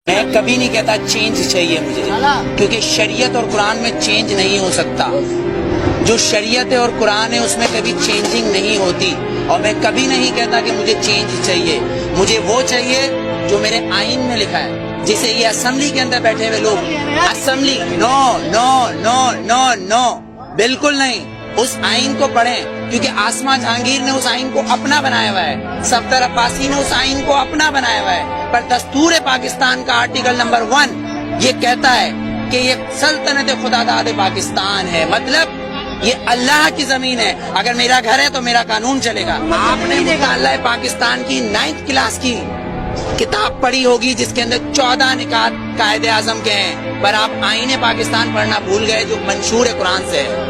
میں کبھی نہیں کہتا چینج چاہیے مجھے، کیونکہ شریعت اور قرآن میں چینج نہیں ہو سکتا۔ جو شریعت ہے اور قرآن ہے اس میں کبھی چینجنگ نہیں ہوتی، اور میں کبھی نہیں کہتا کہ مجھے چینج چاہیے۔ مجھے وہ چاہیے جو میرے آئین میں لکھا ہے، جسے یہ اسمبلی کے اندر بیٹھے ہوئے لوگ اسمبلی نو نو نو نو نو بالکل نہیں۔ اس آئین کو پڑھیں، کیونکہ آسما جہانگیر نے اس آئین کو اپنا بنایا ہوا ہے، صفدر عباسی نے اس آئین کو اپنا بنایا ہوا ہے، پر دستور پاکستان کا آرٹیکل نمبر 1 یہ کہتا ہے کہ یہ سلطنت خدا داد پاکستان ہے، مطلب یہ اللہ کی زمین ہے۔ اگر میرا گھر ہے تو میرا قانون چلے گا۔ آپ نے مطالعہ پاکستان کی 9th کلاس کی کتاب پڑھی ہوگی جس کے اندر 14 نکات قائد اعظم کے ہیں، پر آپ آئین پاکستان پڑھنا بھول گئے جو منشور قرآن سے ہے۔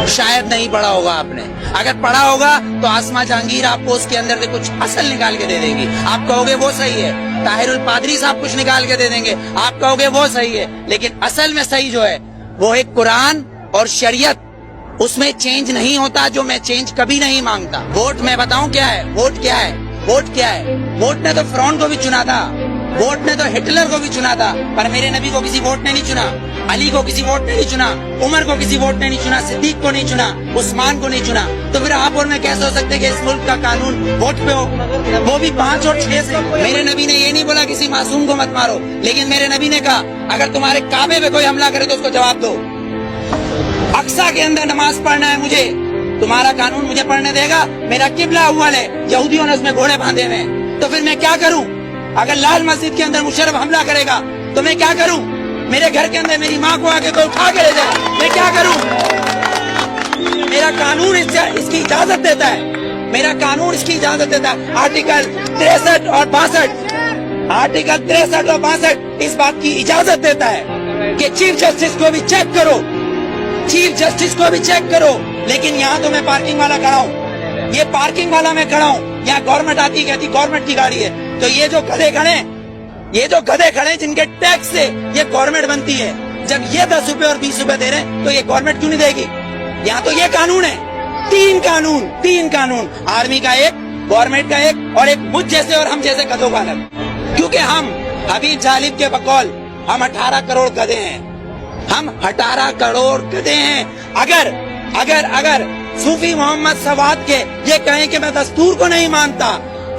شاید نہیں پڑھا ہوگا آپ نے، اگر پڑھا ہوگا تو آسما جہانگیر آپ کو اس کے اندر سے کچھ اصل نکال کے دے دے گی، آپ کہو گے وہ صحیح ہے۔ طاہر الپادری صاحب کچھ نکال کے دے دیں گے، آپ کہو گے وہ صحیح ہے، لیکن اصل میں صحیح جو ہے وہ ایک قرآن اور شریعت، اس میں چینج نہیں ہوتا، جو میں چینج کبھی نہیں مانگتا۔ ووٹ میں بتاؤں کیا ہے، ووٹ کیا ہے، ووٹ کیا ہے؟ ووٹ نے تو فرعون کو بھی چنا تھا، ووٹ نے تو ہٹلر کو بھی چنا تھا، پر میرے نبی کو کسی ووٹ نے نہیں چنا، علی کو کسی ووٹ نے نہیں چنا، عمر کو کسی ووٹ نے نہیں چنا، صدیق کو نہیں چنا، عثمان کو نہیں چنا۔ تو پھر آپ اور میں کیسے ہو سکتے کہ اس ملک کا قانون ووٹ پہ ہو، وہ بھی 5 اور 6 سے؟ میرے نبی نے یہ نہیں بولا کسی معصوم کو مت مارو، لیکن میرے نبی نے کہا اگر تمہارے کعبے پہ کوئی حملہ کرے تو اس کو جواب دو۔ اقصی کے اندر نماز پڑھنا ہے مجھے، تمہارا قانون مجھے پڑھنے دے گا؟ میرا قبلہ اول ہے، یہودیوں نے اس میں گھوڑے باندھے ہوئے ہیں، تو پھر میں کیا کروں؟ اگر لال مسجد کے اندر مشرف حملہ کرے گا تو میں کیا کروں؟ میرے گھر کے اندر میری ماں کو آگے تو اٹھا کے لے جائے، میں کیا کروں؟ میرا قانون اس کی اجازت دیتا ہے، میرا قانون اس کی اجازت دیتا ہے۔ آرٹیکل 63 اور 62، آرٹیکل 63 اور 62 اس بات کی اجازت دیتا ہے کہ چیف جسٹس کو بھی چیک کرو، چیف جسٹس کو بھی چیک کرو۔ لیکن یہاں تو میں پارکنگ والا کھڑا ہوں، یہ پارکنگ والا میں کھڑا ہوں، یہاں گورنمنٹ آتی کہتی گورنمنٹ کی گاڑی ہے، تو یہ جو گدھے کھڑے، یہ جو گدھے کھڑے جن کے ٹیکس سے یہ گورنمنٹ بنتی ہے، جب یہ 10 روپے اور 20 روپے دے رہے ہیں تو یہ گورنمنٹ کیوں نہیں دے گی؟ یہاں تو یہ قانون ہے، 3 قانون، آرمی کا ایک، گورنمنٹ کا ایک، اور ایک مجھ جیسے اور ہم جیسے گدھوں کا الگ۔ کیونکہ ہم حبیب جالب کے بقول ہم 18 کروڑ گدھے ہیں، ہم 18 کروڑ گدھے ہیں۔ اگر صوفی محمد سواد کے یہ کہیں کہ میں دستور کو نہیں مانتا،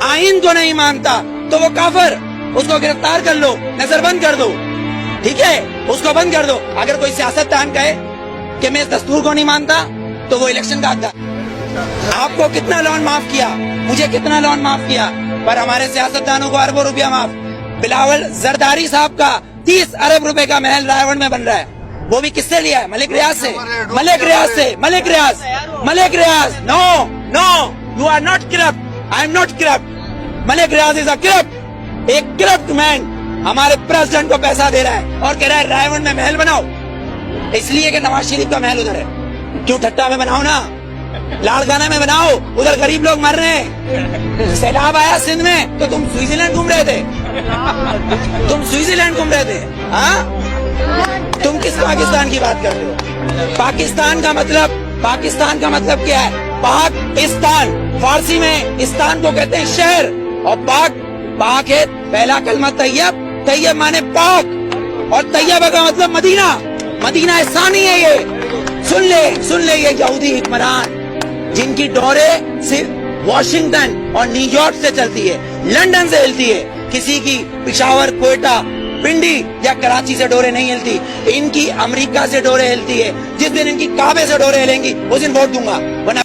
آئین کو نہیں مانتا، تو وہ کافر، اس کو گرفتار کر لو، نظر بند کر دو، ٹھیک ہے، اس کو بند کر دو۔ اگر کوئی سیاستدان کہے کہ میں اس دستور کو نہیں مانتا تو وہ الیکشن کا حقدار۔ آپ کو کتنا لون معاف کیا، مجھے کتنا لون معاف کیا، پر ہمارے سیاستدانوں کو اربوں روپیہ معاف۔ بلاول زرداری صاحب کا 30 ارب روپے کا محل رائے میں بن رہا ہے، وہ بھی کس سے لیا ہے؟ ملک ریاض سے، Malik Riaz. No you are not corrupt, I am not corrupt, Malik Riaz is a corrupt, ایک کرپٹ مین ہمارے پریزیڈنٹ کو پیسہ دے رہا ہے اور کہہ رہا ہے رائے میں محل بناؤ، اس لیے کہ نواز شریف کا محل ادھر ہے۔ کیوں ٹھٹا میں بناؤ نا، لاڑکانہ میں بناؤ، ادھر غریب لوگ مر رہے ہیں۔ سیلاب آیا سندھ میں تو تم سوئٹزرلینڈ گھوم رہے تھے، ہاں؟ تم کس پاکستان کی بات کرتے ہو؟ پاکستان کا مطلب کیا ہے؟ پاکستان، فارسی میں استان کو کہتے ہیں شہر، اور پاک ہے پہلا کلمہ طیب مانے پاک، اور طیبہ کا مطلب مدینہ ثانی ہے۔ یہ سن لے یہ یہودی حکمران جن کی ڈوریں صرف واشنگٹن اور نیو یارک سے چلتی ہے، لندن سے ہلتی ہے، کسی کی پشاور، کوئٹہ، پنڈی یا کراچی سے ڈوریں نہیں ہلتی، ان کی امریکہ سے ڈوریں ہلتی ہے۔ جس دن ان کی کعبے سے ڈوریں ہلیں گی اس دن ووٹ دوں گا، ورنہ